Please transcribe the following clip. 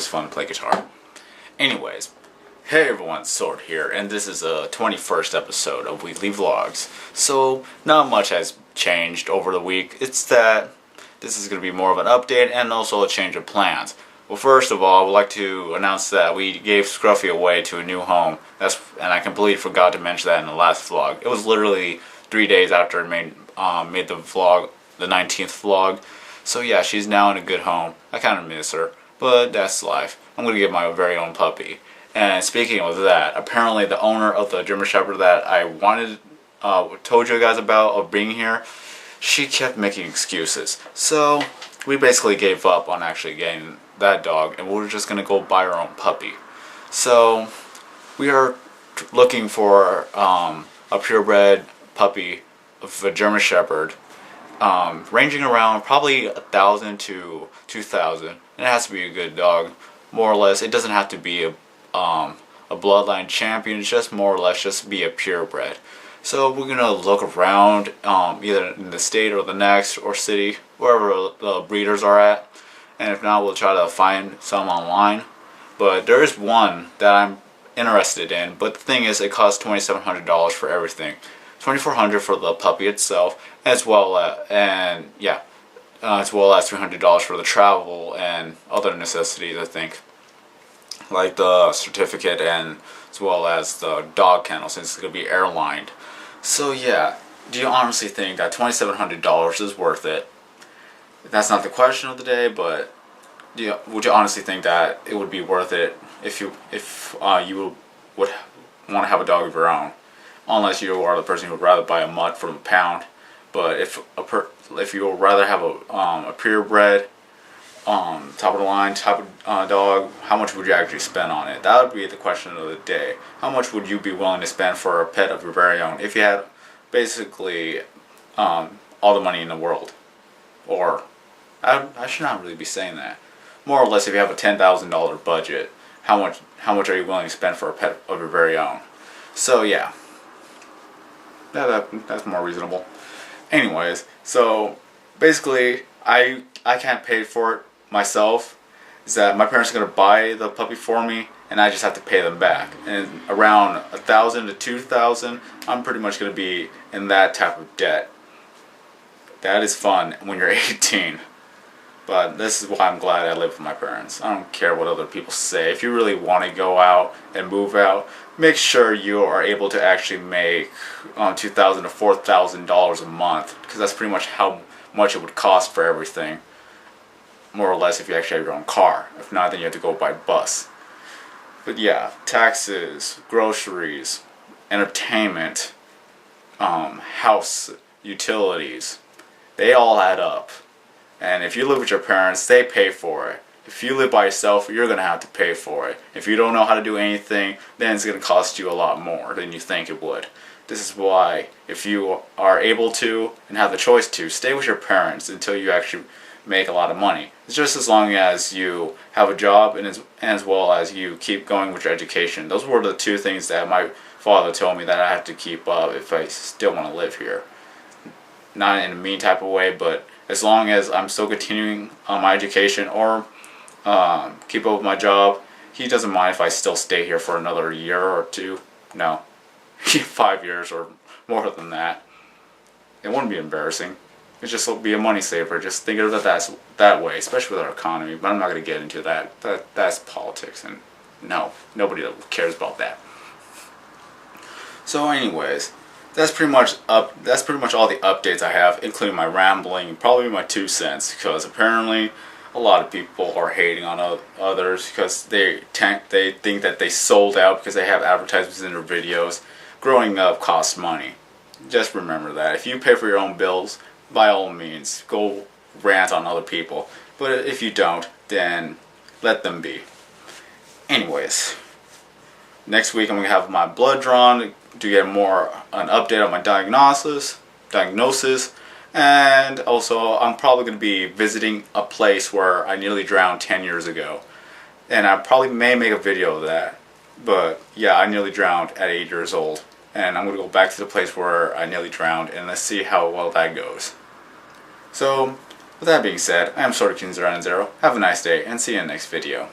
always fun to play guitar. Anyways, hey everyone, Sword here, and this is the 21st episode of Weekly Vlogs. So, not much has changed over the week. It's that this is going to be more of an update and also a change of plans. Well, first of all, I would like to announce that we gave Scruffy away to a new home. And I completely forgot to mention that in the last vlog. It was literally 3 days after I made the vlog, the 19th vlog. So yeah, she's now in a good home. I kind of miss her, but that's life. I'm going to get my very own puppy. And speaking of that, apparently the owner of the German Shepard that I told you guys about of being here, she kept making excuses. So we basically gave up on actually getting that dog, and we're just going to go buy our own puppy. So we are looking for a purebred puppy of a German Shepard, ranging around probably 1,000 to 2,000. And it has to be a good dog, more or less. It doesn't have to be a bloodline champion. It's just more or less just be a purebred. So we're gonna look around, either in the state or the next or city, wherever the breeders are at. And if not, we'll try to find some online. But there is one that I'm interested in. But the thing is, it costs $2,700 for everything. $2,400 for the puppy itself, as well as $300 for the travel and other necessities, I think, like the certificate and as well as the dog kennel, since it's going to be airlined. So yeah, do you honestly think that $2,700 is worth it? That's not the question of the day, but would you honestly think that it would be worth it if you would want to have a dog of your own? Unless you are the person who would rather buy a mutt from a pound. But if you would rather have a purebred, top of the line type of dog, how much would you actually spend on it? That would be the question of the day. How much would you be willing to spend for a pet of your very own if you had basically all the money in the world? Or I should not really be saying that. More or less, if you have a $10,000 budget, how much are you willing to spend for a pet of your very own? So yeah. That's more reasonable. Anyways, so basically, I can't pay for it myself. Is that my parents are gonna buy the puppy for me, and I just have to pay them back. And around 1,000 to 2,000, I'm pretty much gonna be in that type of debt. That is fun when you're 18. But this is why I'm glad I live with my parents. I don't care what other people say. If you really want to go out and move out, make sure you are able to actually make $2,000 to $4,000 a month, because that's pretty much how much it would cost for everything. More or less, if you actually have your own car. If not, then you have to go by bus. But yeah, taxes, groceries, entertainment, house, utilities, they all add up. And if you live with your parents, they pay for it. If you live by yourself, you're going to have to pay for it. If you don't know how to do anything, then it's going to cost you a lot more than you think it would. This is why, if you are able to and have the choice to, stay with your parents until you actually make a lot of money. It's just as long as you have a job and as well as you keep going with your education. Those were the two things that my father told me that I have to keep up if I still want to live here. Not in a mean type of way, but as long as I'm still continuing on my education or keep up with my job, he doesn't mind if I still stay here for another year or two. No, 5 years or more than that. It wouldn't be embarrassing. It'd just be a money saver. Just think of it that way, especially with our economy. But I'm not going to get into that. That's politics, and no, nobody cares about that. So, anyways. That's pretty much all the updates I have, including my rambling, probably my 2 cents, because apparently a lot of people are hating on others because they think that they sold out because they have advertisements in their videos. Growing up costs money. Just remember that. If you pay for your own bills, by all means, go rant on other people. But if you don't, then let them be. Anyways, next week I'm going to have my blood drawn to get an update on my diagnosis, and also I'm probably going to be visiting a place where I nearly drowned 10 years ago, and I probably may make a video of that. But yeah, I nearly drowned at 8 years old, and I'm going to go back to the place where I nearly drowned, and let's see how well that goes. So with that being said, I am SwordKing090. Have a nice day, and see you in the next video.